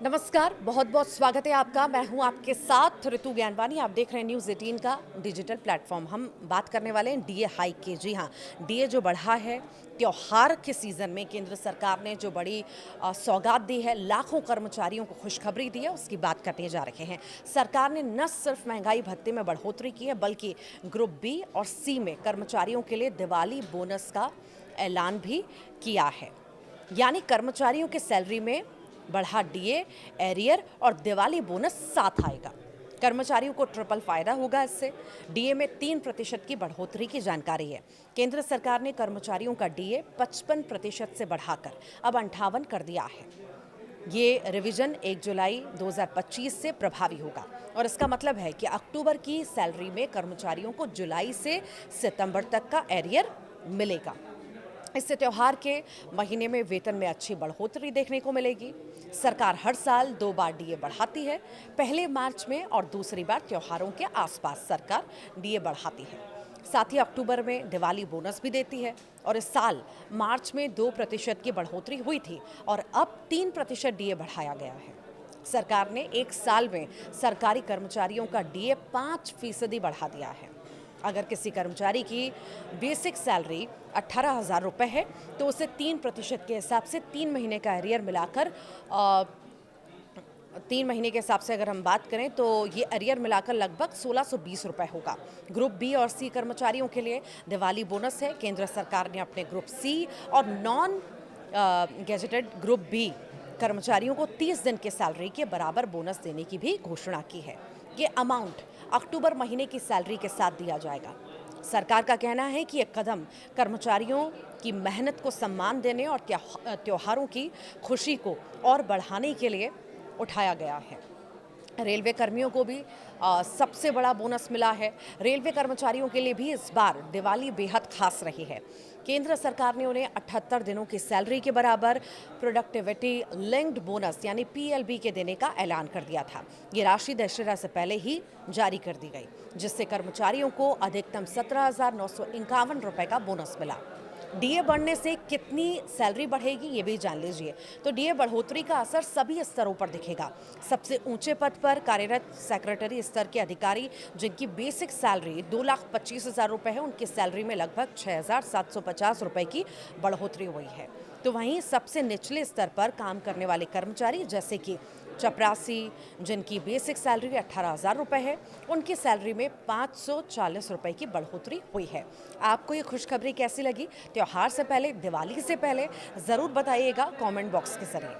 नमस्कार, बहुत बहुत स्वागत है आपका। मैं हूं आपके साथ ऋतु ज्ञानवानी। आप देख रहे हैं न्यूज़ 18 का डिजिटल प्लेटफॉर्म। हम बात करने वाले हैं डीए हाइक की। जी हां, डीए जो बढ़ा है, त्योहार के सीज़न में केंद्र सरकार ने जो बड़ी सौगात दी है, लाखों कर्मचारियों को खुशखबरी दी है, उसकी बात करने जा रहे हैं। सरकार ने न सिर्फ महंगाई भत्ते में बढ़ोतरी की है, बल्कि ग्रुप बी और सी में कर्मचारियों के लिए दिवाली बोनस का ऐलान भी किया है। यानी कर्मचारियों के सैलरी में बढ़ा डीए, एरियर और दिवाली बोनस साथ आएगा। कर्मचारियों को ट्रिपल फायदा होगा। इससे डीए में 3% की बढ़ोतरी की जानकारी है। केंद्र सरकार ने कर्मचारियों का डीए 55% से बढ़ाकर अब 58 कर दिया है। ये रिवीजन 1 जुलाई 2025 से प्रभावी होगा और इसका मतलब है कि अक्टूबर की सैलरी में कर्मचारियों को जुलाई से सितंबर तक का एरियर मिलेगा। इससे त्योहार के महीने में वेतन में अच्छी बढ़ोतरी देखने को मिलेगी। सरकार हर साल 2 बार डीए बढ़ाती है, पहले मार्च में और दूसरी बार त्योहारों के आसपास सरकार डीए बढ़ाती है। साथ ही अक्टूबर में दिवाली बोनस भी देती है और इस साल मार्च में 2% की बढ़ोतरी हुई थी और अब 3% डीए बढ़ाया गया है। सरकार ने एक साल में सरकारी कर्मचारियों का डीए 5% बढ़ा दिया है। अगर किसी कर्मचारी की बेसिक सैलरी 18,000 रुपये है तो उसे 3% के हिसाब से 3 महीने का एरियर मिलाकर 3 महीने के हिसाब से अगर हम बात करें तो ये एरियर मिलाकर लगभग 1,620 रुपये होगा। ग्रुप बी और सी कर्मचारियों के लिए दिवाली बोनस है। केंद्र सरकार ने अपने ग्रुप सी और नॉन गेजेटेड ग्रुप बी कर्मचारियों को 30 दिन के सैलरी के बराबर बोनस देने की भी घोषणा की है। ये अमाउंट अक्टूबर महीने की सैलरी के साथ दिया जाएगा। सरकार का कहना है कि ये कदम कर्मचारियों की मेहनत को सम्मान देने और त्योहारों की खुशी को और बढ़ाने के लिए उठाया गया है। रेलवे कर्मियों को भी सबसे बड़ा बोनस मिला है। रेलवे कर्मचारियों के लिए भी इस बार दिवाली बेहद खास रही है। केंद्र सरकार ने उन्हें 78 दिनों की सैलरी के बराबर प्रोडक्टिविटी लिंक्ड बोनस यानी पीएलबी के देने का ऐलान कर दिया था। ये राशि दशहरा से पहले ही जारी कर दी गई, जिससे कर्मचारियों को अधिकतम 17,951 रुपये का बोनस मिला। डीए बढ़ने से कितनी सैलरी बढ़ेगी ये भी जान लीजिए। तो डीए बढ़ोतरी का असर सभी स्तरों पर दिखेगा। सबसे ऊंचे पद पर कार्यरत सेक्रेटरी स्तर के अधिकारी जिनकी बेसिक सैलरी 2,25,000 रुपये है, उनकी सैलरी में लगभग 6,750 रुपये की बढ़ोतरी हुई है। तो वहीं सबसे निचले स्तर पर काम करने वाले कर्मचारी जैसे कि चपरासी जिनकी बेसिक सैलरी 18,000 रुपये है, उनकी सैलरी में 540 रुपये की बढ़ोतरी हुई है। आपको ये खुशखबरी कैसी लगी? त्योहार से पहले, दिवाली से पहले ज़रूर बताइएगा कमेंट बॉक्स के जरिए।